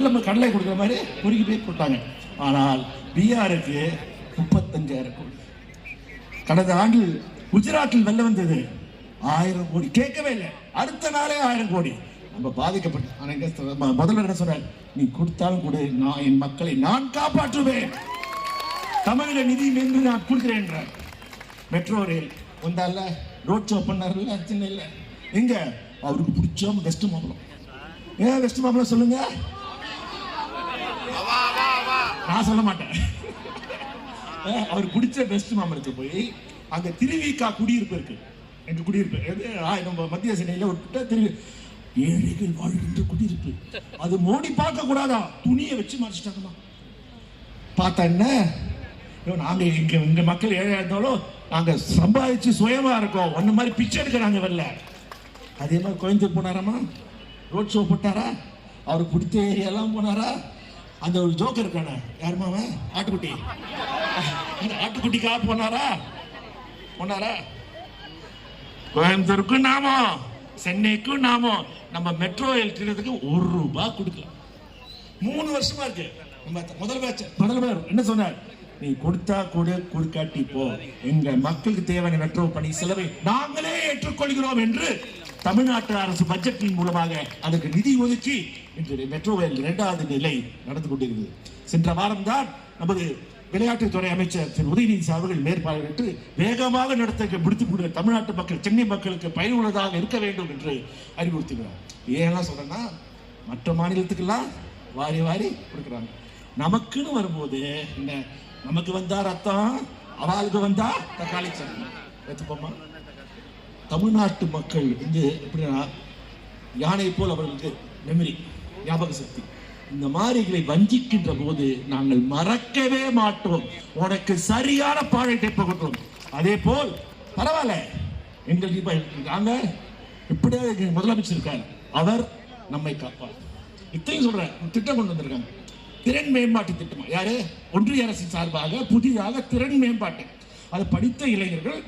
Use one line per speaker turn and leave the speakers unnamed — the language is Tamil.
நம்ம கடலை கொடுக்குற மாதிரி குறுக்கி போய் போட்டாங்க. ஆனால் பீகாருக்கு 35,000 கோடி. கடந்த ஆண்டு குஜராத்தில் வெள்ளம் வந்தது 1000 கோடி, கேட்கவே இல்லை. அடுத்த நாளே 1000 கோடி. நம்ம பாதிக்கப்பட்ட முதல்வர் என்ன சொன்னார், நீ கொடுத்தாலும் கூட நான் என் மக்களை நான் காப்பாற்றுவேன், தமிழக நிதி என்று நான் கொடுக்கிறேன் என்றார். மெட்ரோ ரயில் வந்தால ரோட் ஷோ பண்ணார்ல சென்னையில். எங்க அவருக்கு பிடிச்ச பெஸ்ட் மாம்பழம். ஏன் பெஸ்ட் மாம்பழம் சொல்லுங்க, நான் சொல்ல மாட்டேன். அவர் பிடிச்ச பெஸ்ட் மாம்பழத்தை போய் அங்க திருவிக்கா குடியிருப்பு இருக்கு, எங்க குடியிருப்பு நம்ம மத்திய சென்னையில ஒரு ஏழைகள் வாழ்கின்ற குடியிருப்பு. அது மோடி பார்க்க கூடாதா, துணியை வச்சு மறைச்சிட்டாங்கம்மா. பார்த்தா என்ன, நாங்க இங்க மக்கள் ஏழையா இருந்தாலும் நாங்க சம்பாதிச்சு சுயமா இருக்கோம், ஒன்னு மாதிரி பிச்சை எடுக்கிறாங்க வரல. அதே மாதிரி கோயம்புத்தூர் போனாராமா, ரோட் ஷோ போட்டாரா, அவருக்கு பிடிச்ச ஏரியாலாம் போனாரா. அந்த ஒரு ஜோக்கர் இருக்கானே, யாருமா அவன், ஆட்டுக்குட்டி, ஆட்டுக்குட்டிக்காக போனாரா. கோயம்புத்தூருக்கும் நாமம், சென்னைக்கும் நாமம். நம்ம மெட்ரோ ரயில் திட்டத்துக்கு 1 ரூபாய் கொடுக்கலாம். 3 வருஷமா இருக்கு. நம்ம முதல்வர் என்ன சொன்னார், நீ கொடுத்தா கொடுக்காட்டி போ, எங்க மக்களுக்கு தேவையான மெட்ரோ பணி செலவை நாங்களே ஏற்றுக்கொள்கிறோம் என்று தமிழ்நாட்டு அரசு பட்ஜெட்டின் மூலமாக அதற்கு நிதி ஒதுக்கி இன்று மெட்ரோ ரயில் 2வது நிலை நடந்து கொண்டிருக்கிறது. சென்ற வாரம் தான் நமது விளையாட்டுத்துறை அமைச்சர் திரு உதயநிதி அவர்கள் மேற்பார்வையிட்டு வேகமாக நடத்த முடித்துக் தமிழ்நாட்டு மக்கள், சென்னை மக்களுக்கு பயனுள்ளதாக இருக்க வேண்டும் என்று அறிவுறுத்துகிறார். ஏன் சொல்றேன்னா, மற்ற மாநிலத்துக்கெல்லாம் வாரி வாரி கொடுக்குறாங்க. நமக்குன்னு வரும்போது என்ன, நமக்கு வந்தா ரத்தம், அவளுக்கு வந்தா தக்காளி சட்னி எடுத்துப்போமா. தமிழ்நாட்டு மக்கள் வந்து எப்படின்னா, யானை போல் அவர்களுக்கு மெமரி, ஞாபக சக்தி. இந்த மாதிரிகளை வஞ்சிக்கின்ற போது நாங்கள் மறக்கவே மாட்டோம். உனக்கு சரியான பாழை தைப்போம். அதே போல் பரவாயில்ல, எங்களுக்கு நாங்க எப்படியாவது முதலமைச்சர் இருக்காரு, அவர் நம்மை காப்பார். இத்தையும் சொல்ற திட்டம் கொண்டு வந்திருக்காங்க, திறன் மேம்பாட்டு திட்டம். யாரு, ஒன்றிய அரசின் சார்பாக புதிதாக திறன் மேம்பாட்டு. அதை படித்த இளைஞர்கள்